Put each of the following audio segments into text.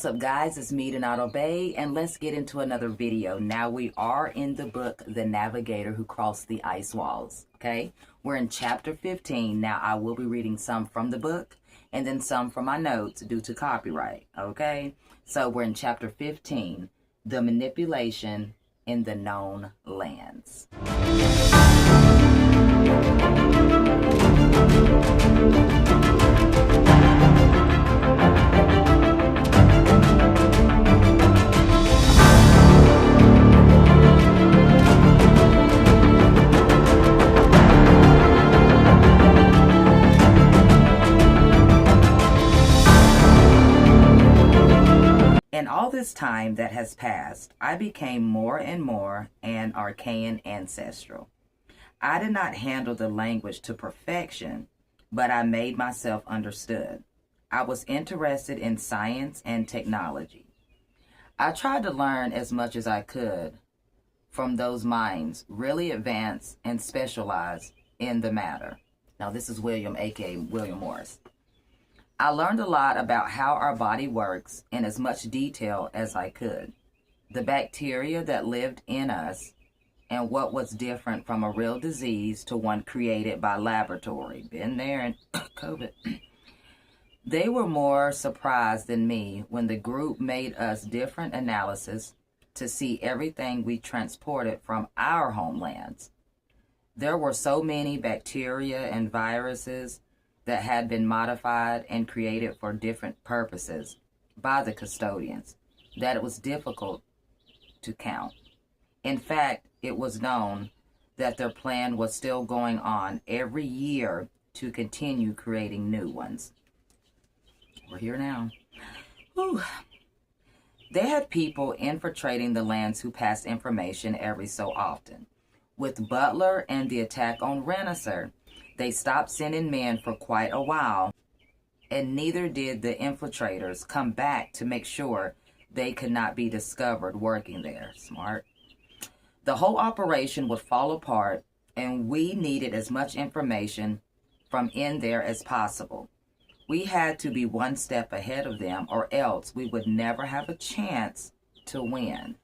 What's up, guys? It's me, Not Obey, and let's get into another video. Now we are in the book, The Navigator Who Crossed the Ice Walls, okay? We're in chapter 15. Now I will be reading some from the book and then some from my notes due to copyright, okay? So we're in chapter 15, The Manipulation in the Known Lands. In all this time that has passed, I became more and more an archaic ancestral. I did not handle the language to perfection, but I made myself understood. I was interested in science and technology. I tried to learn as much as I could from those minds, really advanced and specialized in the matter. Now, this is William, aka William Morris. I learned a lot about how our body works in as much detail as I could. The bacteria that lived in us and what was different from a real disease to one created by laboratory. Been there in COVID. They were more surprised than me when the group made us different analysis to see everything we transported from our homelands. There were so many bacteria and viruses that had been modified and created for different purposes by the custodians that it was difficult to count. In fact, it was known that their plan was still going on every year to continue creating new ones. We're here now. Whew. They had people infiltrating the lands who passed information every so often. With Butler and the attack on Renaissance, they stopped sending men for quite a while, and neither did the infiltrators come back to make sure they could not be discovered working there. Smart. The whole operation would fall apart, and we needed as much information from in there as possible. We had to be one step ahead of them, or else we would never have a chance to win.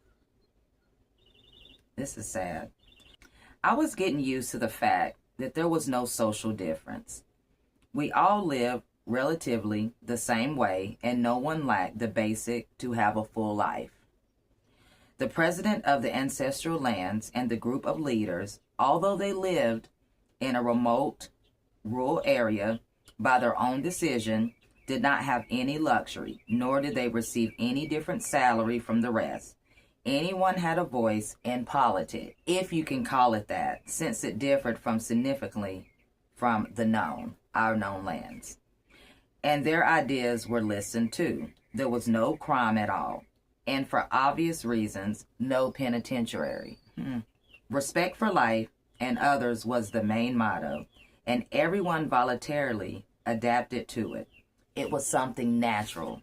This is sad. I was getting used to the fact that there was no social difference. We all lived relatively the same way, and no one lacked the basic to have a full life. The president of the ancestral lands and the group of leaders, although they lived in a remote rural area by their own decision, did not have any luxury, nor did they receive any different salary from the rest. Anyone had a voice in politics, if you can call it that, since it differed from significantly from the known, our known lands. And their ideas were listened to. There was no crime at all. And for obvious reasons, no penitentiary. Respect for life and others was the main motto, and everyone voluntarily adapted to it. It was something natural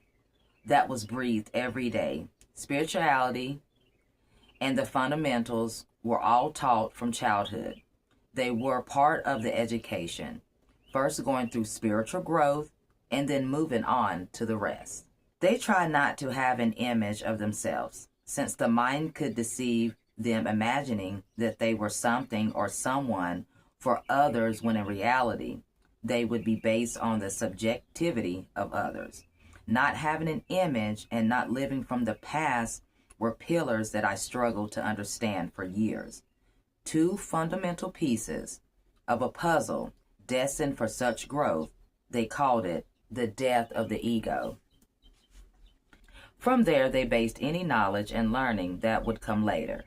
that was breathed every day. Spirituality and the fundamentals were all taught from childhood. They were part of the education, first going through spiritual growth and then moving on to the rest. They tried not to have an image of themselves, since the mind could deceive them imagining that they were something or someone for others, when in reality, they would be based on the subjectivity of others. Not having an image and not living from the past were pillars that I struggled to understand for years. Two fundamental pieces of a puzzle destined for such growth, they called it the death of the ego. From there, they based any knowledge and learning that would come later.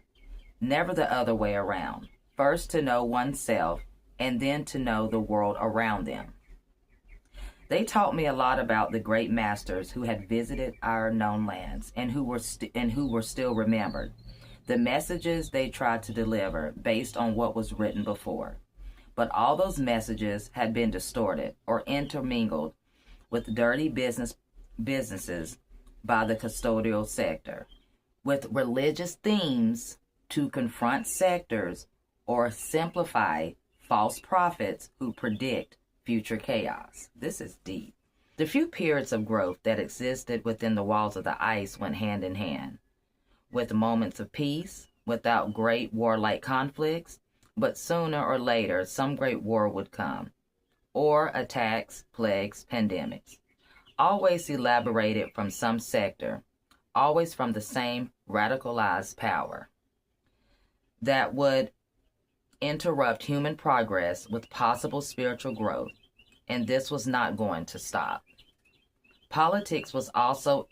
Never the other way around. First to know oneself, and then to know the world around them. They taught me a lot about the great masters who had visited our known lands and who were still remembered. The messages they tried to deliver based on what was written before. But all those messages had been distorted or intermingled with dirty businesses by the custodial sector, with religious themes to confront sectors or simplify false prophets who predict future chaos. This is deep. The few periods of growth that existed within the walls of the ice went hand in hand, with moments of peace, without great warlike conflicts, but sooner or later some great war would come, or attacks, plagues, pandemics, always elaborated from some sector, always from the same radicalized power, that would interrupt human progress with possible spiritual growth, and this was not going to stop. Politics was also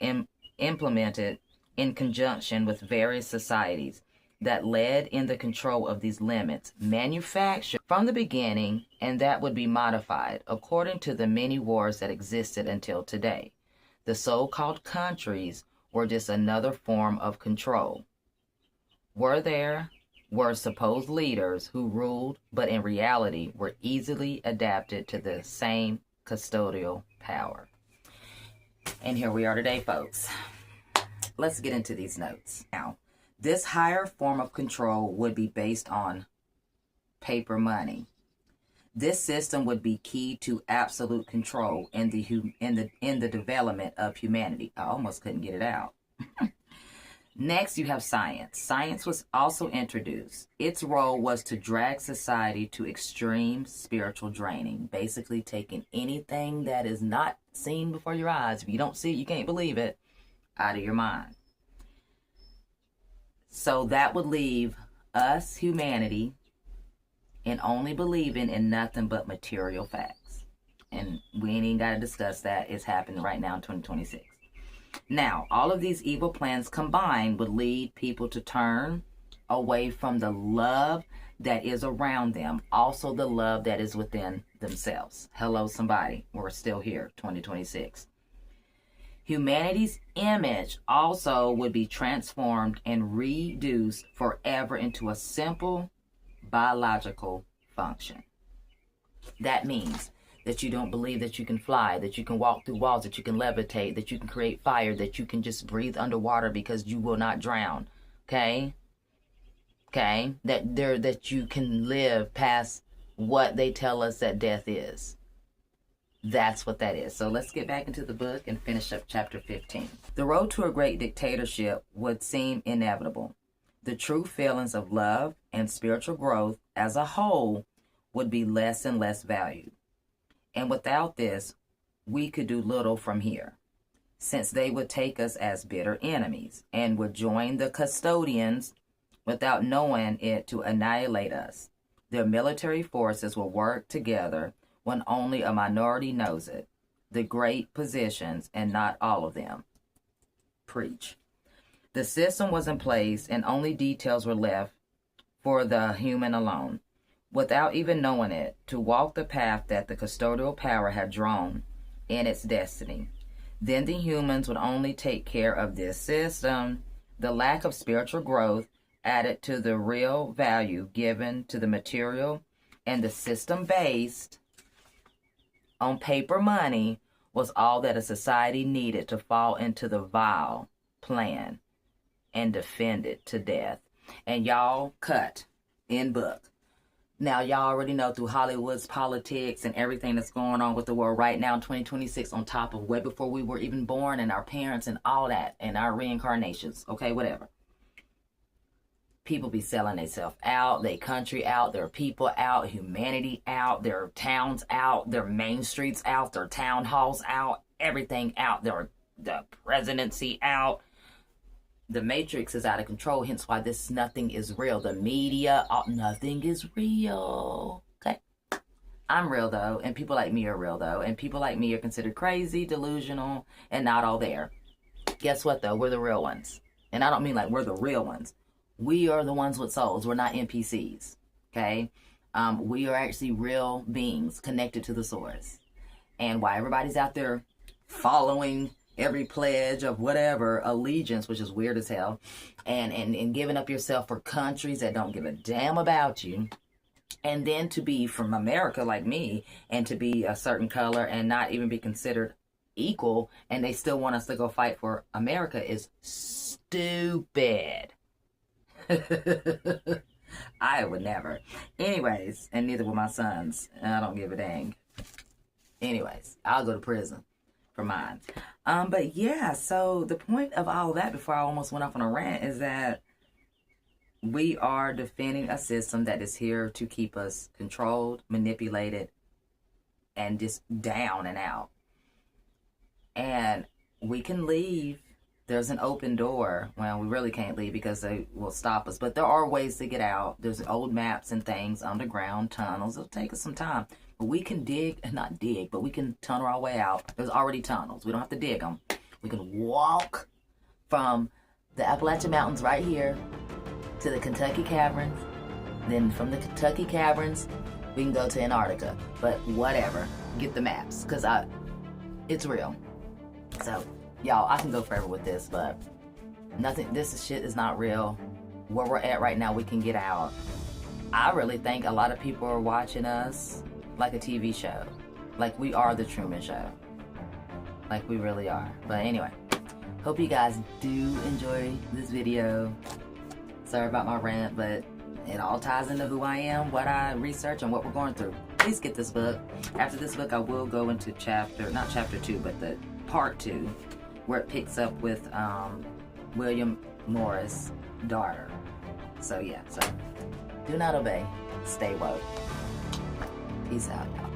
implemented in conjunction with various societies that led in the control of these limits, manufactured from the beginning, and that would be modified according to the many wars that existed until today. The so-called countries were just another form of control. Were supposed leaders who ruled, but in reality were easily adapted to the same custodial power. And here we are today, folks. Let's get into these notes. Now, this higher form of control would be based on paper money. This system would be key to absolute control in the development of humanity. I almost couldn't get it out. Next, you have science. Science was also introduced. Its role was to drag society to extreme spiritual draining, basically taking anything that is not seen before your eyes. If you don't see it, you can't believe it, out of your mind. So that would leave us, humanity, in only believing in nothing but material facts. And we ain't even got to discuss that. It's happening right now in 2026. Now, all of these evil plans combined would lead people to turn away from the love that is around them, also the love that is within themselves. Hello, somebody. We're still here, 2026. Humanity's image also would be transformed and reduced forever into a simple biological function. That means that you don't believe that you can fly, that you can walk through walls, that you can levitate, that you can create fire, that you can just breathe underwater because you will not drown. Okay? That you can live past what they tell us that death is. That's what that is. So let's get back into the book and finish up chapter 15. The road to a great dictatorship would seem inevitable. The true feelings of love and spiritual growth as a whole would be less and less valued. And without this, we could do little from here, since they would take us as bitter enemies and would join the custodians without knowing it to annihilate us. Their military forces will work together when only a minority knows it. The great positions, and not all of them. Preach. The system was in place and only details were left for the human alone, without even knowing it, to walk the path that the custodial power had drawn in its destiny. Then the humans would only take care of this system. The lack of spiritual growth added to the real value given to the material, and the system based on paper money was all that a society needed to fall into the vile plan and defend it to death. And y'all cut in book. Now, y'all already know through Hollywood's politics and everything that's going on with the world right now in 2026, on top of way before we were even born, and our parents and all that, and our reincarnations, okay, whatever. People be selling themselves out, their country out, their people out, humanity out, their towns out, their main streets out, their town halls out, everything out, the presidency out. The matrix is out of control, hence why this nothing is real. The media, nothing is real. Okay? I'm real, though, and people like me are real, though, and people like me are considered crazy, delusional, and not all there. Guess what, though? We're the real ones. And I don't mean like we're the real ones. We are the ones with souls. We're not NPCs, okay? We are actually real beings connected to the source. And while everybody's out there following every pledge of whatever allegiance, which is weird as hell, and giving up yourself for countries that don't give a damn about you, and then to be from America like me, and to be a certain color and not even be considered equal, and they still want us to go fight for America, is stupid. I would never. Anyways, and neither will my sons. I don't give a dang. Anyways, I'll go to prison. for mine. But yeah, so the point of all that, before I almost went off on a rant, is that we are defending a system that is here to keep us controlled, manipulated, and just down and out. And we can leave. There's an open door. Well, we really can't leave because they will stop us. But there are ways to get out. There's old maps and things, underground tunnels. It'll take us some time. But we can not dig, but we can tunnel our way out. There's already tunnels. We don't have to dig them. We can walk from the Appalachian Mountains right here to the Kentucky Caverns. Then from the Kentucky Caverns, we can go to Antarctica. But whatever. Get the maps. Because it's real. So, y'all, I can go forever with this, but this shit is not real. Where we're at right now, we can get out. I really think a lot of people are watching us like a TV show. Like we are the Truman Show. Like we really are. But anyway, hope you guys do enjoy this video. Sorry about my rant, but it all ties into who I am, what I research, and what we're going through. Please get this book. After this book, I will go into not chapter 2, but the part 2, where it picks up with William Morris' daughter. So yeah, so do not obey. Stay woke. Peace out, y'all.